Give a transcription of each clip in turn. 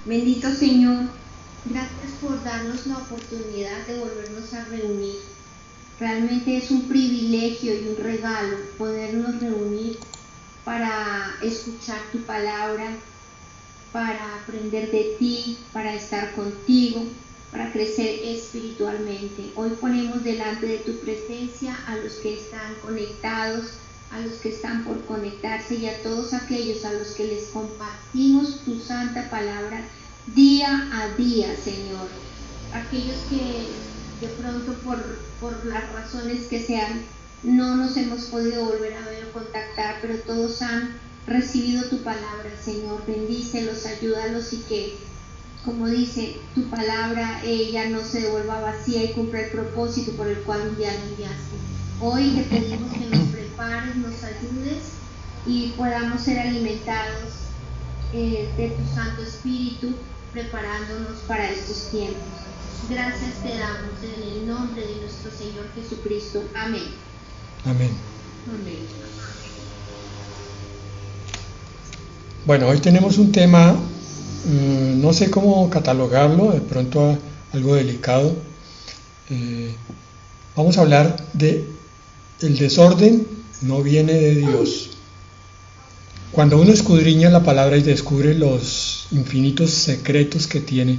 Bendito Señor, gracias por darnos la oportunidad de volvernos a reunir. Realmente es un privilegio y un regalo podernos reunir para escuchar tu palabra, para aprender de ti, para estar contigo, para crecer espiritualmente. Hoy ponemos delante de tu presencia a los que están conectados, a los que están por conectarse y a todos aquellos a los que les compartimos tu santa palabra día a día, Señor. Aquellos que de pronto por las razones que sean no nos hemos podido volver a ver o contactar, pero todos han recibido tu palabra, Señor. Bendícelos, ayúdalos y que, como dice tu palabra, ella no se devuelva vacía y cumpla el propósito por el cual un día la enviaste. Hoy te pedimos que nos prepares, nos ayudes y podamos ser alimentados de tu Santo Espíritu, preparándonos para estos tiempos. Gracias te damos en el nombre de nuestro Señor Jesucristo. Amén. Amén. Amén. Bueno, hoy tenemos un tema, no sé cómo catalogarlo, de pronto algo delicado. Vamos a hablar de el desorden no viene de Dios. Cuando uno escudriña la palabra y descubre los infinitos secretos que tiene,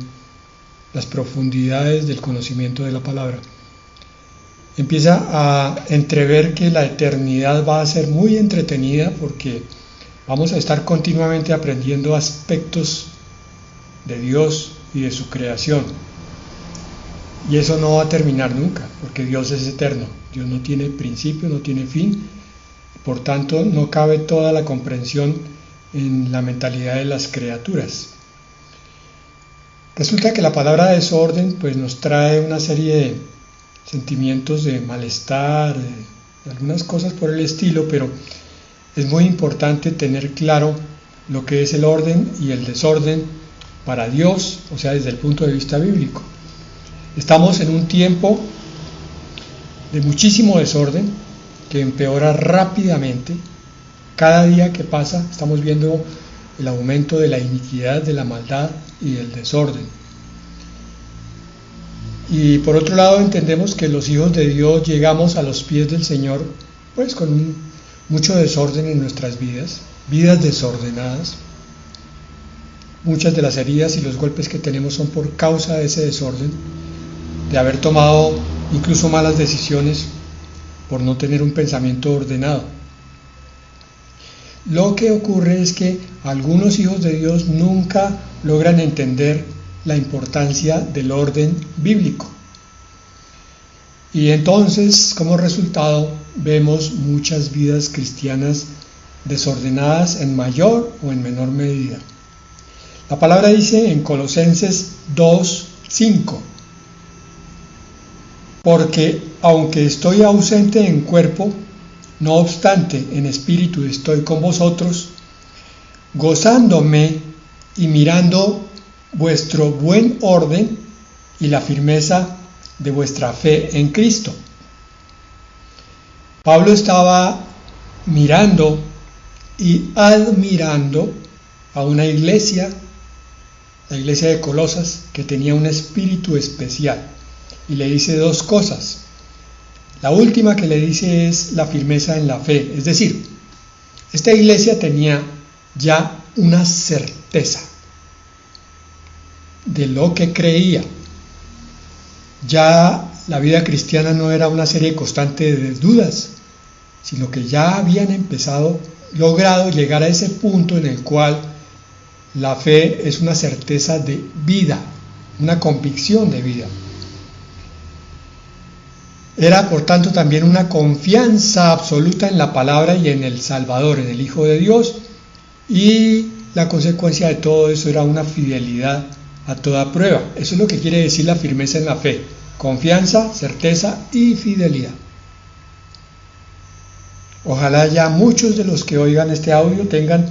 las profundidades del conocimiento de la palabra, empieza a entrever que la eternidad va a ser muy entretenida porque vamos a estar continuamente aprendiendo aspectos de Dios y de su creación. Y eso no va a terminar nunca, porque Dios es eterno. Dios no tiene principio, no tiene fin. Por tanto, no cabe toda la comprensión en la mentalidad de las criaturas. Resulta que la palabra desorden pues, nos trae una serie de sentimientos de malestar, de algunas cosas por el estilo, pero es muy importante tener claro lo que es el orden y el desorden para Dios, o sea, desde el punto de vista bíblico. Estamos en un tiempo de muchísimo desorden que empeora rápidamente. Cada día que pasa estamos viendo el aumento de la iniquidad, de la maldad y del desorden. Y por otro lado entendemos que los hijos de Dios llegamos a los pies del Señor pues con mucho desorden en nuestras vidas desordenadas. Muchas de las heridas y los golpes que tenemos son por causa de ese desorden, de haber tomado incluso malas decisiones por no tener un pensamiento ordenado. Lo que ocurre es que algunos hijos de Dios nunca logran entender la importancia del orden bíblico. Y entonces, como resultado, vemos muchas vidas cristianas desordenadas en mayor o en menor medida. La palabra dice en Colosenses 2:5: porque aunque estoy ausente en cuerpo, no obstante en espíritu estoy con vosotros, gozándome y mirando vuestro buen orden y la firmeza de vuestra fe en Cristo. Pablo estaba mirando y admirando a una iglesia, la iglesia de Colosas, que tenía un espíritu especial. Y le dice dos cosas. La última que le dice es la firmeza en la fe. Es decir, esta iglesia tenía ya una certeza de lo que creía. Ya la vida cristiana no era una serie constante de dudas, sino que ya habían logrado llegar a ese punto en el cual la fe es una certeza de vida, una convicción de vida. Era, por tanto, también una confianza absoluta en la palabra y en el Salvador, en el Hijo de Dios, y la consecuencia de todo eso era una fidelidad a toda prueba. Eso es lo que quiere decir la firmeza en la fe: confianza, certeza y fidelidad. Ojalá ya muchos de los que oigan este audio tengan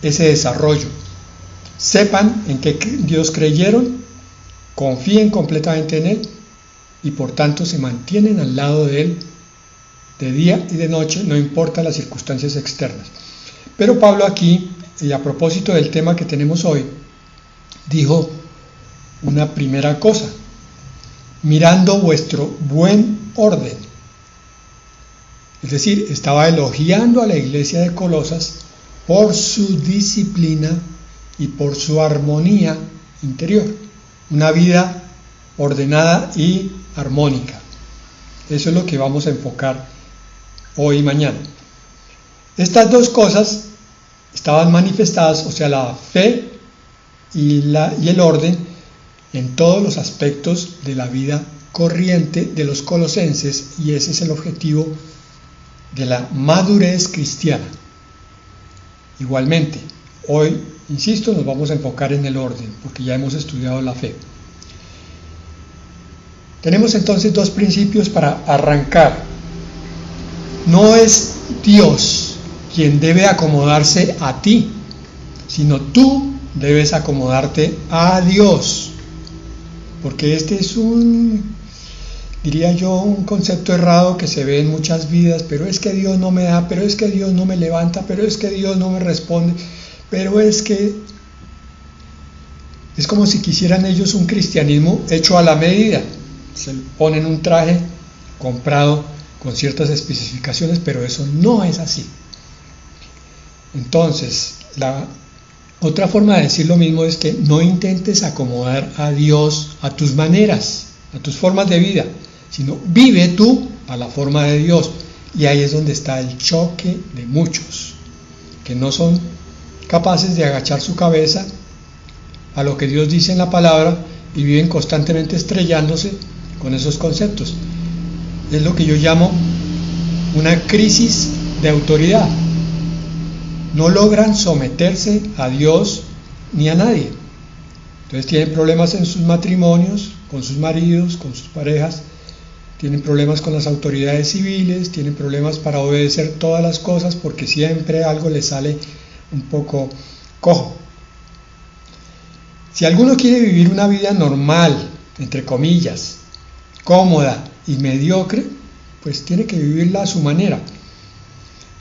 ese desarrollo. Sepan en qué Dios creyeron, confíen completamente en Él y por tanto se mantienen al lado de Él de día y de noche, no importa las circunstancias externas. Pero Pablo aquí, y a propósito del tema que tenemos hoy, dijo una primera cosa: mirando vuestro buen orden. Es decir, estaba elogiando a la iglesia de Colosas por su disciplina y por su armonía interior, una vida ordenada y armónica. Eso es lo que vamos a enfocar hoy y mañana. Estas dos cosas estaban manifestadas, o sea, la fe y el orden, en todos los aspectos de la vida corriente de los colosenses, y ese es el objetivo de la madurez cristiana. Igualmente, hoy, insisto, nos vamos a enfocar en el orden, porque ya hemos estudiado la fe. Tenemos entonces dos principios para arrancar. No es Dios quien debe acomodarse a ti, sino tú debes acomodarte a Dios. Porque este es diría yo, un concepto errado que se ve en muchas vidas. Pero es que Dios no me da, pero es que Dios no me levanta, pero es que Dios no me responde, pero es que... Es como si quisieran ellos un cristianismo hecho a la medida. Se ponen un traje comprado con ciertas especificaciones, pero eso no es así. Entonces, la otra forma de decir lo mismo es que no intentes acomodar a Dios a tus maneras, a tus formas de vida, sino vive tú a la forma de Dios. Y ahí es donde está el choque de muchos, que no son capaces de agachar su cabeza a lo que Dios dice en la palabra y viven constantemente estrellándose con esos conceptos. Es lo que yo llamo una crisis de autoridad. No logran someterse a Dios ni a nadie. Entonces tienen problemas en sus matrimonios, con sus maridos, con sus parejas, tienen problemas con las autoridades civiles, tienen problemas para obedecer todas las cosas porque siempre algo les sale un poco cojo. Si alguno quiere vivir una vida normal, entre comillas, cómoda y mediocre, pues tiene que vivirla a su manera.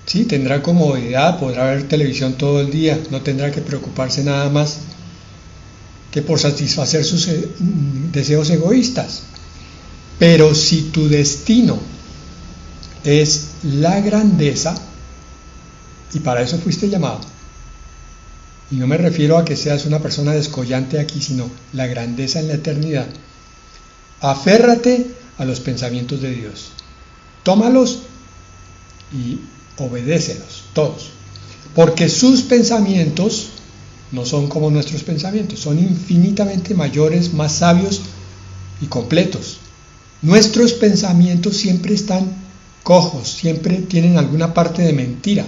Sí, tendrá comodidad, podrá ver televisión todo el día, no tendrá que preocuparse nada más que por satisfacer sus deseos egoístas. Pero si tu destino es la grandeza, y para eso fuiste llamado, y no me refiero a que seas una persona descollante aquí, sino la grandeza en la eternidad, aférrate a los pensamientos de Dios, tómalos y obedécelos todos, porque sus pensamientos no son como nuestros pensamientos, son infinitamente mayores, más sabios y completos. Nuestros pensamientos siempre están cojos, siempre tienen alguna parte de mentira.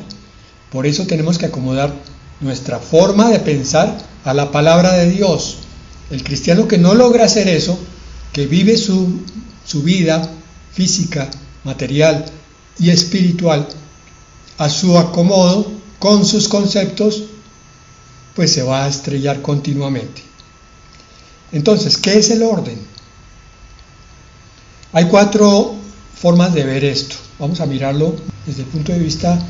Por eso tenemos que acomodar nuestra forma de pensar a la palabra de Dios. El cristiano que no logra hacer eso, que vive su vida física, material y espiritual a su acomodo con sus conceptos, pues se va a estrellar continuamente. Entonces, ¿qué es el orden? Hay 4 formas de ver esto. Vamos a mirarlo desde el punto de vista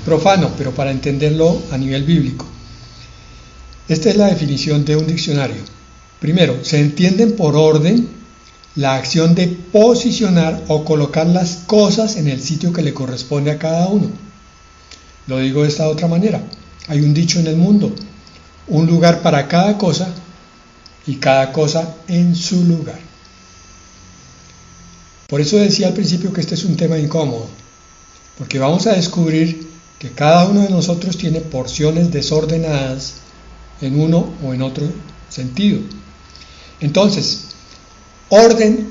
profano, pero para entenderlo a nivel bíblico. Esta es la definición de un diccionario. Primero, se entienden por orden la acción de posicionar o colocar las cosas en el sitio que le corresponde a cada uno. Lo digo de esta otra manera. Hay un dicho en el mundo: un lugar para cada cosa y cada cosa en su lugar. Por eso decía al principio que este es un tema incómodo, porque vamos a descubrir que cada uno de nosotros tiene porciones desordenadas en uno o en otro sentido. Entonces, orden,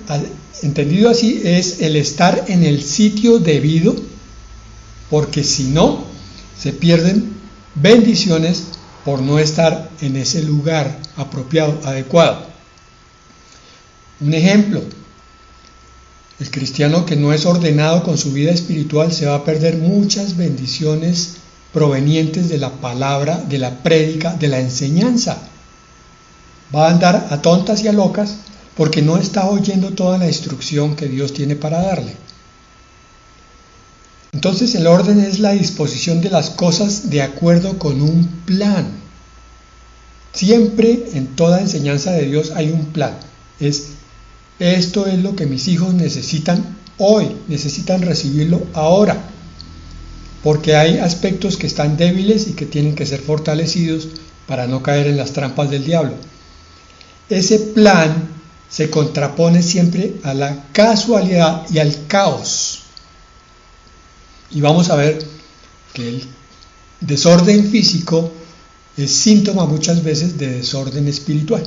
entendido así, es el estar en el sitio debido, porque si no, se pierden bendiciones por no estar en ese lugar apropiado, adecuado. Un ejemplo: el cristiano que no es ordenado con su vida espiritual se va a perder muchas bendiciones provenientes de la palabra, de la prédica, de la enseñanza. Va a andar a tontas y a locas porque no está oyendo toda la instrucción que Dios tiene para darle. Entonces el orden es la disposición de las cosas de acuerdo con un plan. Siempre en toda enseñanza de Dios hay un plan. Esto es lo que mis hijos necesitan hoy, necesitan recibirlo ahora, porque hay aspectos que están débiles y que tienen que ser fortalecidos para no caer en las trampas del diablo. Ese plan se contrapone siempre a la casualidad y al caos. Y vamos a ver que el desorden físico es síntoma muchas veces de desorden espiritual.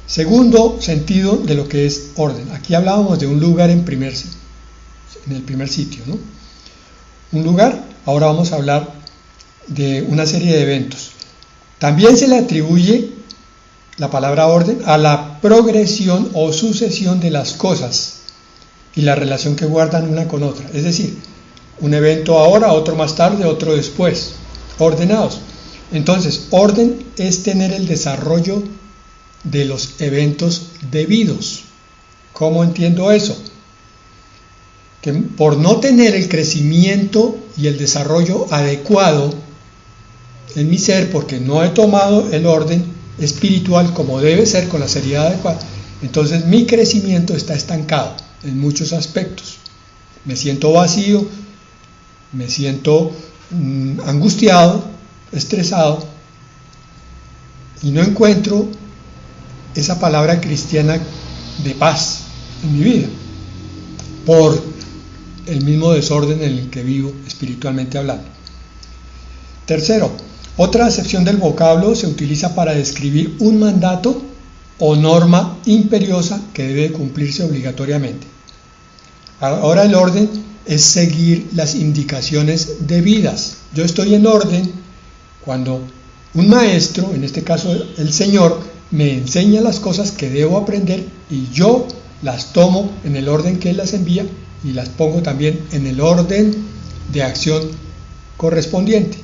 Segundo sentido de lo que es orden. Aquí hablábamos de un lugar en el primer sitio, ¿no? Un lugar, ahora vamos a hablar de una serie de eventos. También se le atribuye la palabra orden a la progresión o sucesión de las cosas y la relación que guardan una con otra. Es decir, un evento ahora, otro más tarde, otro después, ordenados. Entonces, orden es tener el desarrollo de los eventos debidos. ¿Cómo entiendo eso? Que por no tener el crecimiento y el desarrollo adecuado en mi ser, porque no he tomado el orden espiritual como debe ser, con la seriedad adecuada, entonces mi crecimiento está estancado en muchos aspectos. Me siento vacío, me siento angustiado, estresado, y no encuentro esa palabra cristiana de paz en mi vida, por el mismo desorden en el que vivo espiritualmente hablando. Tercero, otra acepción del vocablo se utiliza para describir un mandato o norma imperiosa que debe cumplirse obligatoriamente. Ahora el orden es seguir las indicaciones debidas. Yo estoy en orden cuando un maestro, en este caso el Señor, me enseña las cosas que debo aprender y yo las tomo en el orden que Él las envía y las pongo también en el orden de acción correspondiente.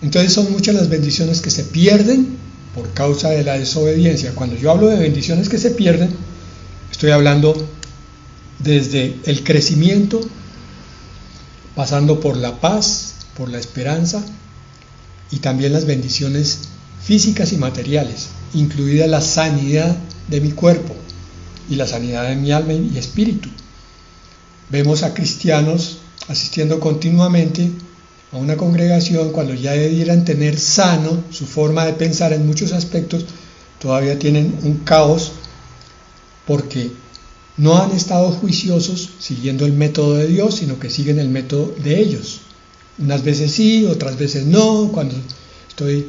Entonces son muchas las bendiciones que se pierden por causa de la desobediencia. Cuando yo hablo de bendiciones que se pierden, estoy hablando desde el crecimiento, pasando por la paz, por la esperanza y también las bendiciones físicas y materiales, incluida la sanidad de mi cuerpo y la sanidad de mi alma y espíritu. Vemos a cristianos asistiendo continuamente a una congregación cuando ya debieran tener sano su forma de pensar en muchos aspectos, todavía tienen un caos porque no han estado juiciosos siguiendo el método de Dios, sino que siguen el método de ellos. Unas veces sí, otras veces no, cuando estoy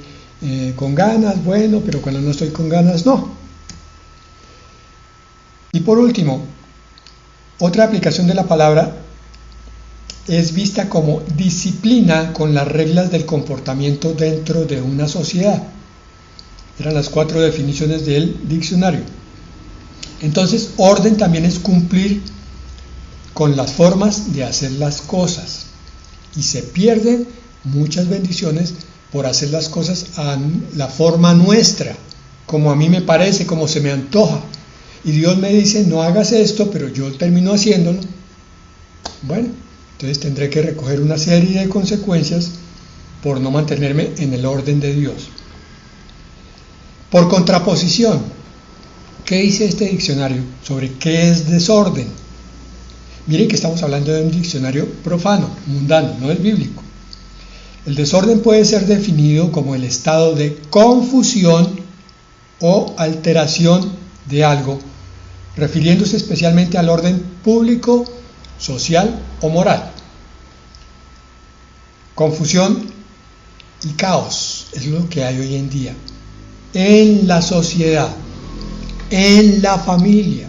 con ganas, bueno, pero cuando no estoy con ganas, no. Y por último, otra aplicación de la palabra es vista como disciplina con las reglas del comportamiento dentro de una sociedad. Eran las 4 definiciones del diccionario. Entonces, orden también es cumplir con las formas de hacer las cosas. Y se pierden muchas bendiciones por hacer las cosas a la forma nuestra, como a mí me parece, como se me antoja. Y Dios me dice, no hagas esto, pero yo termino haciéndolo. Bueno, entonces tendré que recoger una serie de consecuencias por no mantenerme en el orden de Dios. Por contraposición, ¿qué dice este diccionario sobre qué es desorden? Miren que estamos hablando de un diccionario profano, mundano, no es bíblico. El desorden puede ser definido como el estado de confusión o alteración de algo, refiriéndose especialmente al orden público, social o moral. Confusión y caos es lo que hay hoy en día en la sociedad, en la familia.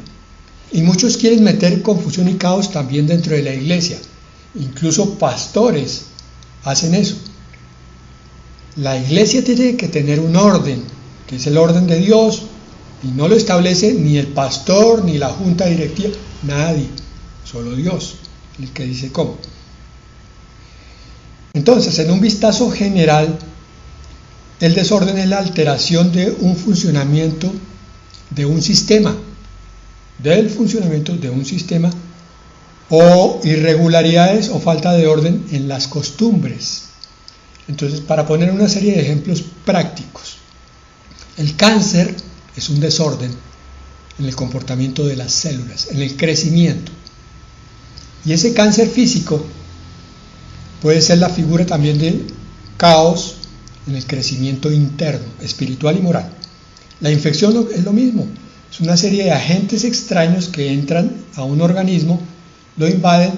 Y muchos quieren meter confusión y caos también dentro de la iglesia. Incluso pastores hacen eso. La iglesia tiene que tener un orden, que es el orden de Dios, y no lo establece ni el pastor, ni la junta directiva, nadie, solo Dios, el que dice cómo. Entonces, en un vistazo general, el desorden es la alteración de un funcionamiento de un sistema, del funcionamiento de un sistema, o irregularidades o falta de orden en las costumbres, Entonces, para poner una serie de ejemplos prácticos, el cáncer es un desorden en el comportamiento de las células, en el crecimiento. Y ese cáncer físico puede ser la figura también de caos en el crecimiento interno, espiritual y moral. La infección es lo mismo, es una serie de agentes extraños que entran a un organismo, lo invaden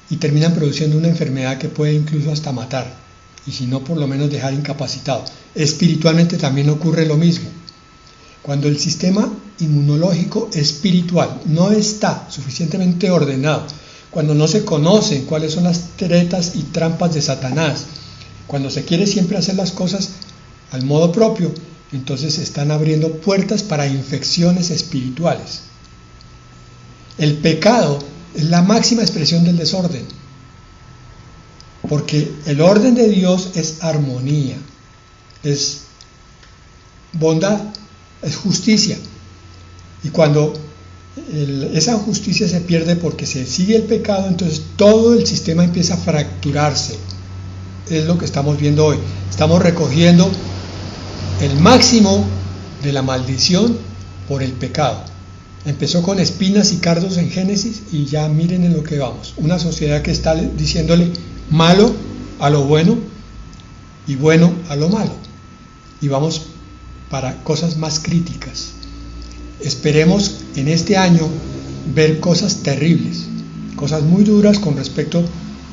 y terminan produciendo una enfermedad que puede incluso hasta matar, y si no, por lo menos dejar incapacitado. Espiritualmente también ocurre lo mismo. Cuando el sistema inmunológico espiritual no está suficientemente ordenado, cuando no se conocen cuáles son las tretas y trampas de Satanás, cuando se quiere siempre hacer las cosas al modo propio, entonces se están abriendo puertas para infecciones espirituales. El pecado es la máxima expresión del desorden, porque el orden de Dios es armonía, es bondad, es justicia. Y cuando esa justicia se pierde porque se sigue el pecado, entonces todo el sistema empieza a fracturarse. Es lo que estamos viendo hoy. Estamos recogiendo el máximo de la maldición por el pecado. Empezó con espinas y cardos en Génesis y ya miren en lo que vamos. Una sociedad que está diciéndole malo a lo bueno y bueno a lo malo. Y vamos para cosas más críticas. Esperemos en este año ver cosas terribles, cosas muy duras con respecto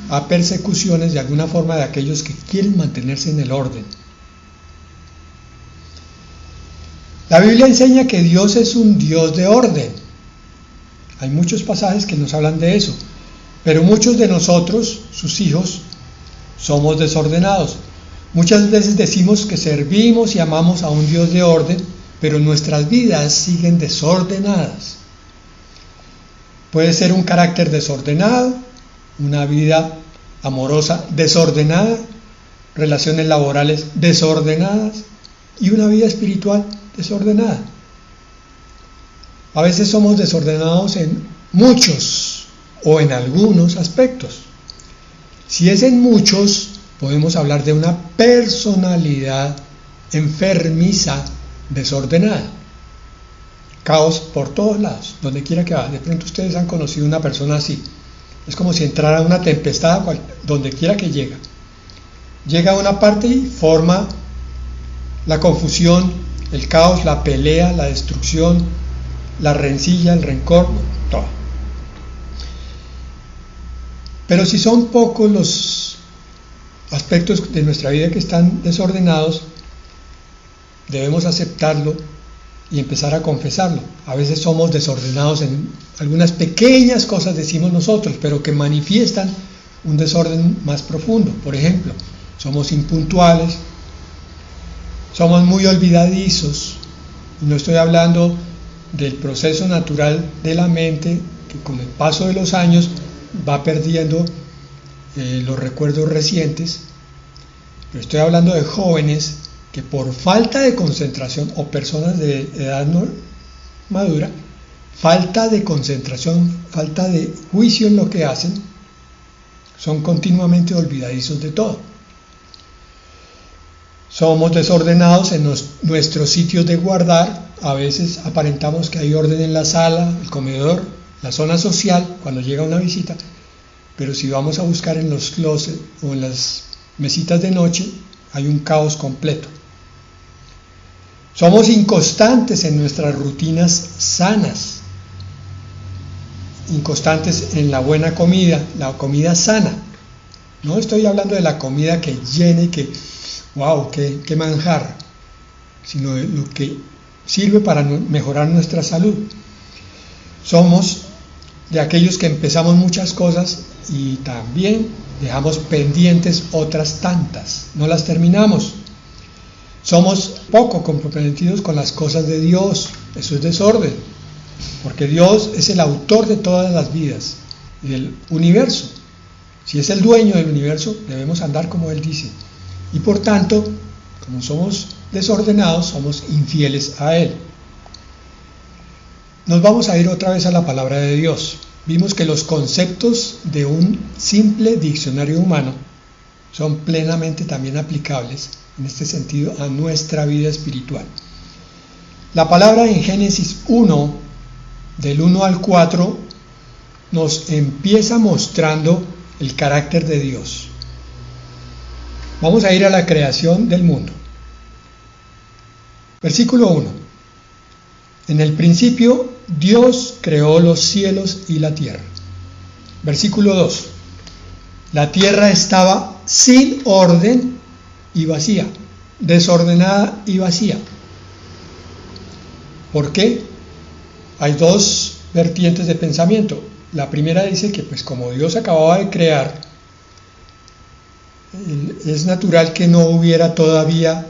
a persecuciones de alguna forma de aquellos que quieren mantenerse en el orden. La Biblia enseña que Dios es un Dios de orden. Hay muchos pasajes que nos hablan de eso, pero muchos de nosotros, sus hijos, somos desordenados. Muchas veces decimos que servimos y amamos a un Dios de orden, pero nuestras vidas siguen desordenadas. Puede ser un carácter desordenado, una vida amorosa desordenada, relaciones laborales desordenadas y una vida espiritual desordenada. A veces somos desordenados en muchos o en algunos aspectos. Si es en muchos, podemos hablar de una personalidad enfermiza, desordenada. Caos por todos lados, donde quiera que va. De pronto ustedes han conocido una persona así. Es como si entrara una tempestad donde quiera que llega. Llega a una parte y forma la confusión, el caos, la pelea, la destrucción, la rencilla, el rencor, todo. Pero si son pocos los aspectos de nuestra vida que están desordenados, debemos aceptarlo y empezar a confesarlo. A veces somos desordenados en algunas pequeñas cosas, decimos nosotros, pero que manifiestan un desorden más profundo. Por ejemplo, somos impuntuales, somos muy olvidadizos. Y no estoy hablando del proceso natural de la mente, que con el paso de los años va perdiendo los recuerdos recientes, pero estoy hablando de jóvenes que por falta de concentración, o personas de edad madura, falta de concentración, falta de juicio en lo que hacen, son continuamente olvidadizos de todo. Somos desordenados en nuestros sitios de guardar. A veces aparentamos que hay orden en la sala, el comedor, la zona social, cuando llega una visita, pero si vamos a buscar en los closets o en las mesitas de noche, hay un caos completo. Somos inconstantes en nuestras rutinas sanas, inconstantes en la buena comida, la comida sana. No estoy hablando de la comida que llene, que wow, qué manjar, sino de lo que sirve para mejorar nuestra salud. Somos de aquellos que empezamos muchas cosas y también dejamos pendientes otras tantas, no las terminamos. Somos poco comprometidos con las cosas de Dios. Eso es desorden, porque Dios es el autor de todas las vidas y del universo. Si es el dueño del universo, debemos andar como Él dice. Y por tanto, como somos desordenados, somos infieles a Él. Nos vamos a ir otra vez a la palabra de Dios. Vimos que los conceptos de un simple diccionario humano son plenamente también aplicables en este sentido a nuestra vida espiritual. La palabra en Génesis 1, del 1 al 4, nos empieza mostrando el carácter de Dios. Vamos a ir a la creación del mundo. Versículo 1. En el principio Dios creó los cielos y la tierra. Versículo 2. La tierra estaba sin orden y vacía, desordenada y vacía. ¿Por qué? Hay dos vertientes de pensamiento. La primera dice que pues como Dios acababa de crear, es natural que no hubiera todavía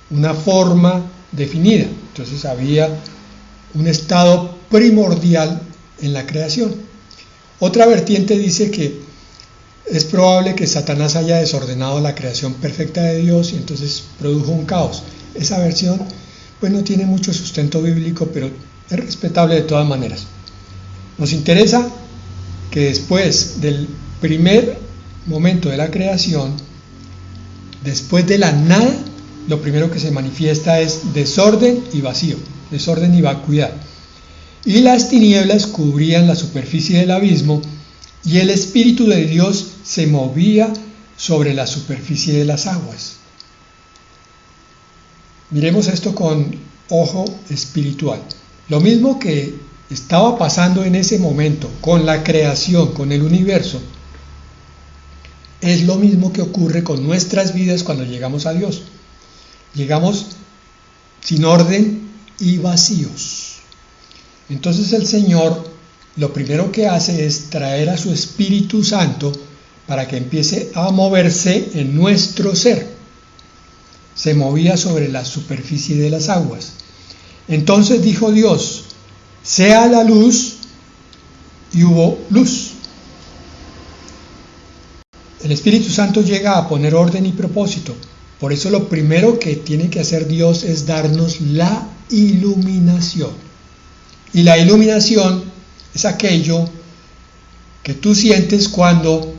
una forma definida. Entonces había un estado primordial en la creación. Otra vertiente dice que es probable que Satanás haya desordenado la creación perfecta de Dios y entonces produjo un caos. Esa versión pues no tiene mucho sustento bíblico, pero es respetable de todas maneras. Nos interesa que después del primer momento de la creación, después de la nada, lo primero que se manifiesta es desorden y vacío, desorden y vacuidad. Y las tinieblas cubrían la superficie del abismo y el Espíritu de Dios se movía sobre la superficie de las aguas. Miremos esto con ojo espiritual. Lo mismo que estaba pasando en ese momento con la creación, con el universo, es lo mismo que ocurre con nuestras vidas cuando llegamos a Dios. Llegamos sin orden y vacíos. Entonces el Señor lo primero que hace es traer a su Espíritu Santo para que empiece a moverse en nuestro ser. Se movía sobre la superficie de las aguas. Entonces dijo Dios: sea la luz, y hubo luz. El Espíritu Santo llega a poner orden y propósito. Por eso lo primero que tiene que hacer Dios es darnos la iluminación. Y la iluminación es aquello que tú sientes cuando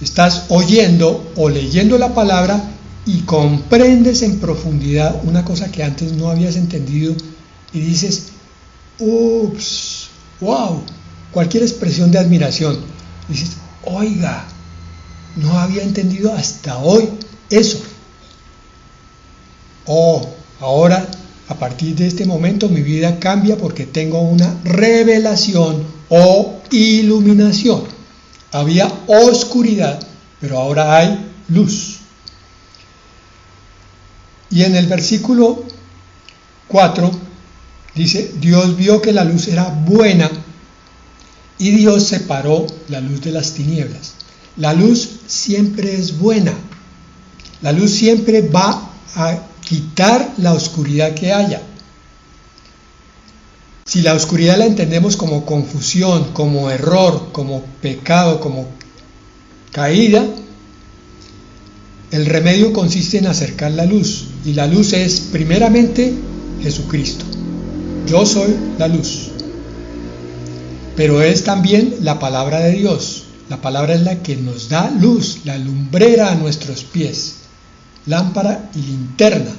estás oyendo o leyendo la palabra y comprendes en profundidad una cosa que antes no habías entendido y dices: ups, wow, cualquier expresión de admiración. Dices: oiga, no había entendido hasta hoy eso. Ahora, a partir de este momento, mi vida cambia porque tengo una revelación o iluminación. Había oscuridad, pero ahora hay luz. Y en el versículo 4 dice: Dios vio que la luz era buena y Dios separó la luz de las tinieblas. La luz siempre es buena. La luz siempre va a quitar la oscuridad que haya. Si la oscuridad la entendemos como confusión, como error, como pecado, como caída, el remedio consiste en acercar la luz. Y la luz es primeramente Jesucristo. Yo soy la luz. Pero es también la palabra de Dios. La palabra es la que nos da luz, la lumbrera a nuestros pies, lámpara y linterna.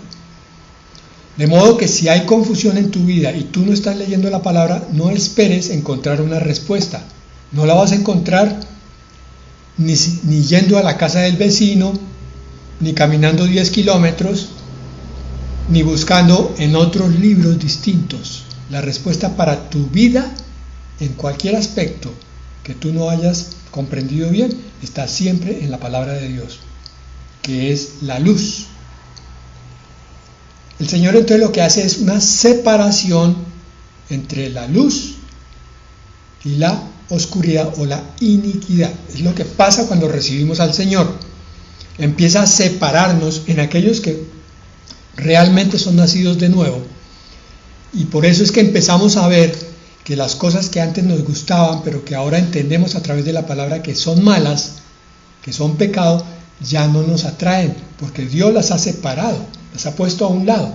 De modo que si hay confusión en tu vida y tú no estás leyendo la palabra, no esperes encontrar una respuesta. No la vas a encontrar ni yendo a la casa del vecino, ni caminando 10 kilómetros, ni buscando en otros libros distintos. La respuesta para tu vida, en cualquier aspecto que tú no hayas comprendido bien, está siempre en la palabra de Dios, que es la luz. El Señor entonces lo que hace es una separación entre la luz y la oscuridad o la iniquidad. Es lo que pasa cuando recibimos al Señor. Empieza a separarnos en aquellos que realmente son nacidos de nuevo. Y por eso es que empezamos a ver que las cosas que antes nos gustaban, pero que ahora entendemos a través de la palabra que son malas, que son pecado, ya no nos atraen, porque Dios las ha separado, las ha puesto a un lado.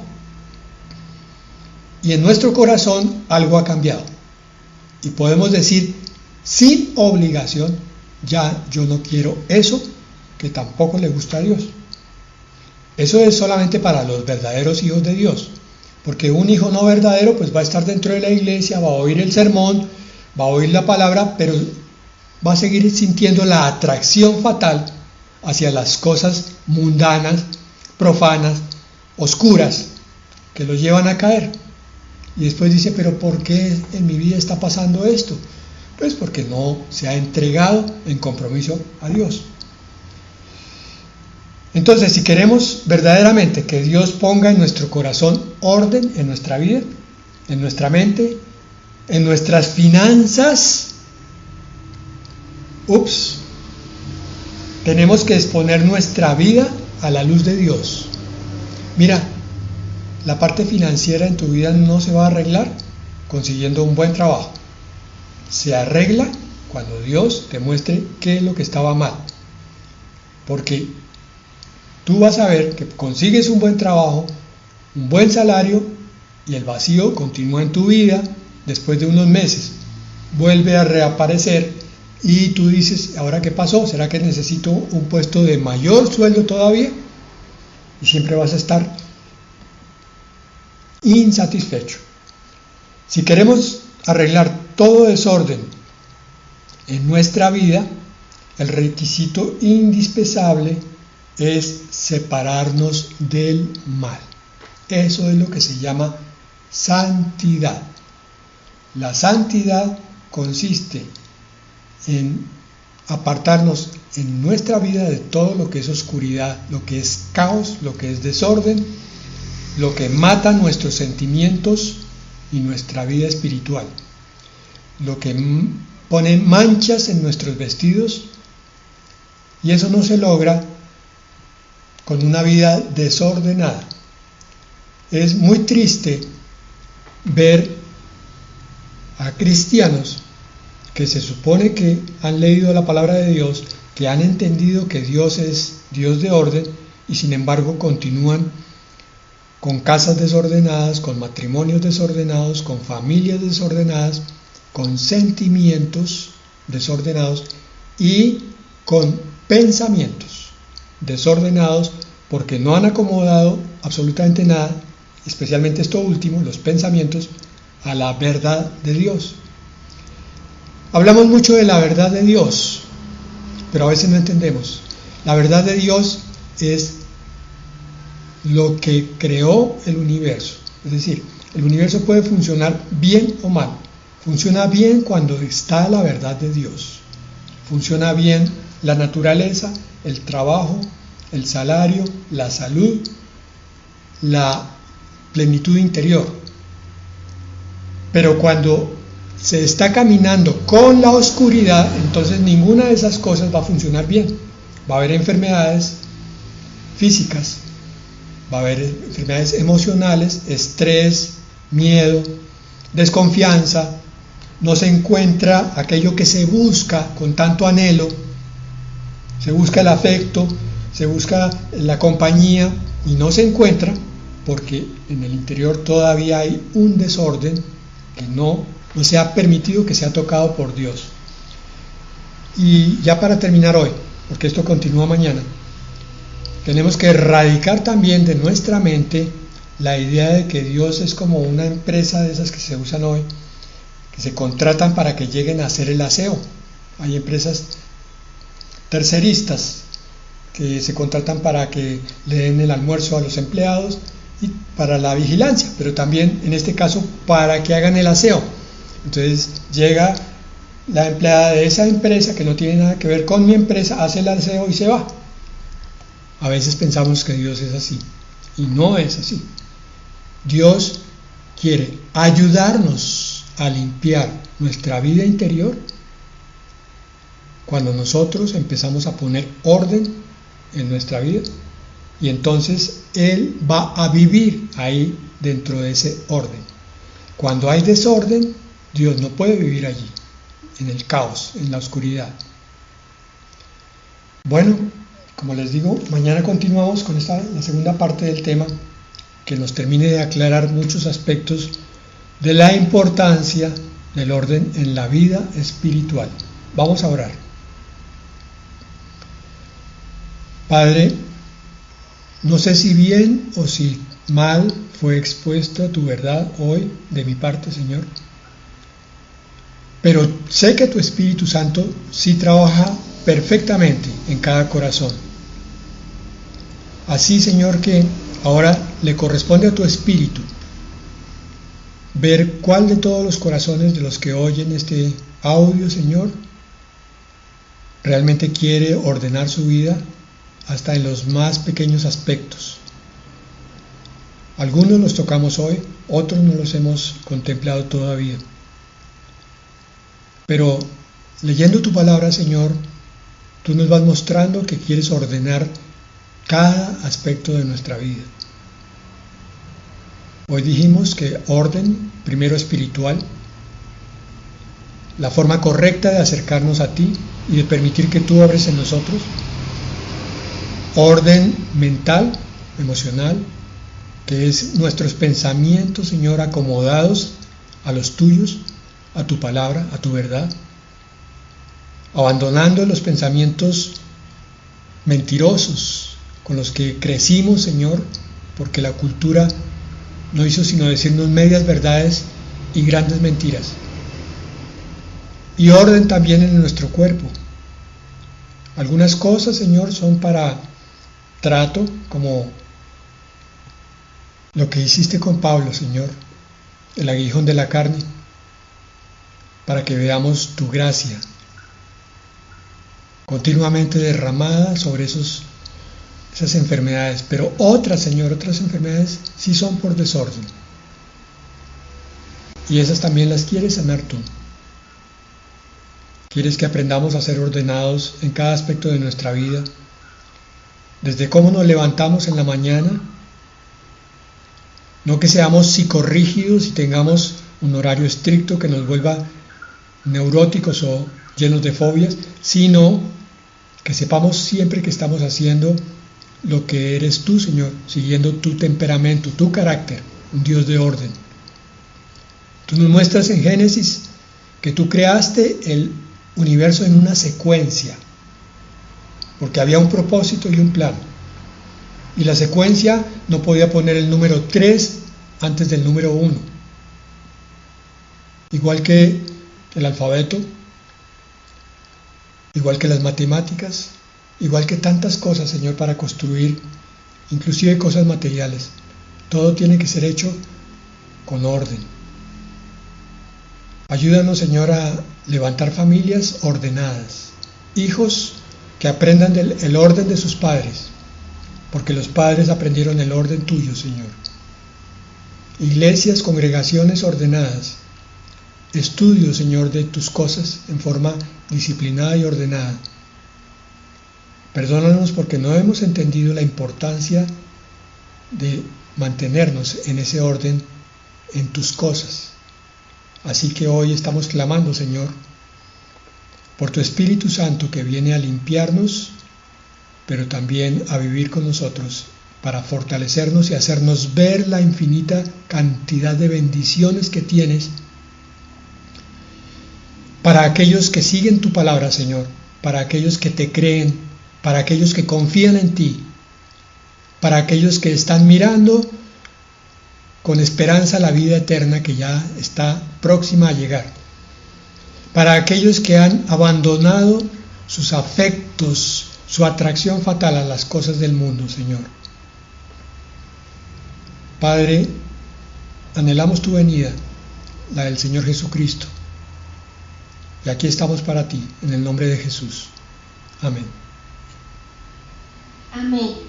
Y en nuestro corazón algo ha cambiado. Y podemos decir sin obligación: ya yo no quiero eso, que tampoco le gusta a Dios. Eso es solamente para los verdaderos hijos de Dios, porque un hijo no verdadero pues va a estar dentro de la iglesia, va a oír el sermón, va a oír la palabra, pero va a seguir sintiendo la atracción fatal hacia las cosas mundanas, profanas, oscuras, que lo llevan a caer. Y después dice, pero ¿por qué en mi vida está pasando esto? Pues porque no se ha entregado en compromiso a Dios. Entonces, si queremos verdaderamente que Dios ponga en nuestro corazón orden en nuestra vida, en nuestra mente, en nuestras finanzas, tenemos que exponer nuestra vida a la luz de Dios. Mira, la parte financiera en tu vida no se va a arreglar consiguiendo un buen trabajo. Se arregla cuando Dios te muestre qué es lo que estaba mal. Porque tú vas a ver que consigues un buen trabajo, un buen salario, y el vacío continúa en tu vida. Después de unos meses vuelve a reaparecer y tú dices, ¿ahora qué pasó? ¿Será que necesito un puesto de mayor sueldo todavía? Y siempre vas a estar insatisfecho. Si queremos arreglar todo desorden en nuestra vida, el requisito indispensable es separarnos del mal. Eso es lo que se llama santidad. La santidad consiste en apartarnos en nuestra vida de todo lo que es oscuridad, lo que es caos, lo que es desorden, lo que mata nuestros sentimientos y nuestra vida espiritual, lo que pone manchas en nuestros vestidos, y eso no se logra con una vida desordenada. Es muy triste ver a cristianos que se supone que han leído la palabra de Dios, que han entendido que Dios es Dios de orden, y sin embargo continúan con casas desordenadas, con matrimonios desordenados, con familias desordenadas, con sentimientos desordenados y con pensamientos desordenados, porque no han acomodado absolutamente nada, especialmente esto último, los pensamientos, a la verdad de Dios. Hablamos mucho de la verdad de Dios, pero a veces no entendemos. La verdad de Dios es lo que creó el universo. Es decir, el universo puede funcionar bien o mal. Funciona bien cuando está la verdad de Dios. Funciona bien la naturaleza, el trabajo, el salario, la salud, la plenitud interior. Pero cuando se está caminando con la oscuridad, entonces ninguna de esas cosas va a funcionar bien. Va a haber enfermedades físicas, va a haber enfermedades emocionales, estrés, miedo, desconfianza, no se encuentra aquello que se busca con tanto anhelo, se busca el afecto, se busca la compañía y no se encuentra porque en el interior todavía hay un desorden que no se ha permitido que sea tocado por Dios. Y ya para terminar hoy, porque esto continúa mañana, tenemos que erradicar también de nuestra mente la idea de que Dios es como una empresa de esas que se usan hoy, que se contratan para que lleguen a hacer el aseo. Hay empresas terceristas que se contratan para que le den el almuerzo a los empleados y para la vigilancia, pero también en este caso para que hagan el aseo. Entonces llega la empleada de esa empresa que no tiene nada que ver con mi empresa, hace el aseo y se va. A veces pensamos que Dios es así y no es así. Dios quiere ayudarnos a limpiar nuestra vida interior cuando nosotros empezamos a poner orden en nuestra vida, y entonces Él va a vivir ahí dentro de ese orden. Cuando hay desorden, Dios no puede vivir allí, en el caos, en la oscuridad. Bueno, como les digo, mañana continuamos con la segunda parte del tema, que nos termine de aclarar muchos aspectos de la importancia del orden en la vida espiritual. Vamos a orar. Padre, no sé si bien o si mal fue expuesto tu verdad hoy de mi parte, Señor, pero sé que tu Espíritu Santo sí trabaja perfectamente en cada corazón. Así, Señor, que ahora le corresponde a tu Espíritu ver cuál de todos los corazones de los que oyen este audio, Señor, realmente quiere ordenar su vida hasta en los más pequeños aspectos. Algunos los tocamos hoy, otros no los hemos contemplado todavía. Pero leyendo tu palabra, Señor, tú nos vas mostrando que quieres ordenar cada aspecto de nuestra vida. Hoy dijimos que orden, primero espiritual, la forma correcta de acercarnos a ti y de permitir que tú obres en nosotros. Orden mental, emocional, que es nuestros pensamientos, Señor, acomodados a los tuyos, a tu palabra, a tu verdad, abandonando los pensamientos mentirosos con los que crecimos, Señor, porque la cultura no hizo sino decirnos medias verdades y grandes mentiras. Y orden también en nuestro cuerpo. Algunas cosas, Señor, son para trato, como lo que hiciste con Pablo, Señor, el aguijón de la carne, para que veamos tu gracia continuamente derramada sobre esas enfermedades. Pero otras, Señor, otras enfermedades sí son por desorden. Y esas también las quieres sanar tú. Quieres que aprendamos a ser ordenados en cada aspecto de nuestra vida, desde cómo nos levantamos en la mañana, no que seamos psicorrígidos y tengamos un horario estricto que nos vuelva neuróticos o llenos de fobias, sino que sepamos siempre que estamos haciendo lo que eres tú, Señor, siguiendo tu temperamento, tu carácter, un Dios de orden. Tú nos muestras en Génesis que tú creaste el universo en una secuencia, porque había un propósito y un plan. Y la secuencia no podía poner el número 3 antes del número 1. Igual que el alfabeto, igual que las matemáticas, igual que tantas cosas, Señor, para construir, inclusive cosas materiales. Todo tiene que ser hecho con orden. Ayúdanos, Señor, a levantar familias ordenadas, hijos que aprendan el orden de sus padres, porque los padres aprendieron el orden tuyo, Señor. Iglesias, congregaciones ordenadas, estudio, Señor, de tus cosas en forma disciplinada y ordenada. Perdónanos porque no hemos entendido la importancia de mantenernos en ese orden en tus cosas. Así que hoy estamos clamando, Señor, por tu Espíritu Santo que viene a limpiarnos, pero también a vivir con nosotros para fortalecernos y hacernos ver la infinita cantidad de bendiciones que tienes para aquellos que siguen tu palabra, Señor, para aquellos que te creen, para aquellos que confían en ti, para aquellos que están mirando con esperanza la vida eterna que ya está próxima a llegar, para aquellos que han abandonado sus afectos, su atracción fatal a las cosas del mundo, Señor. Padre, anhelamos tu venida, la del Señor Jesucristo. Y aquí estamos para ti, en el nombre de Jesús. Amén. Amén.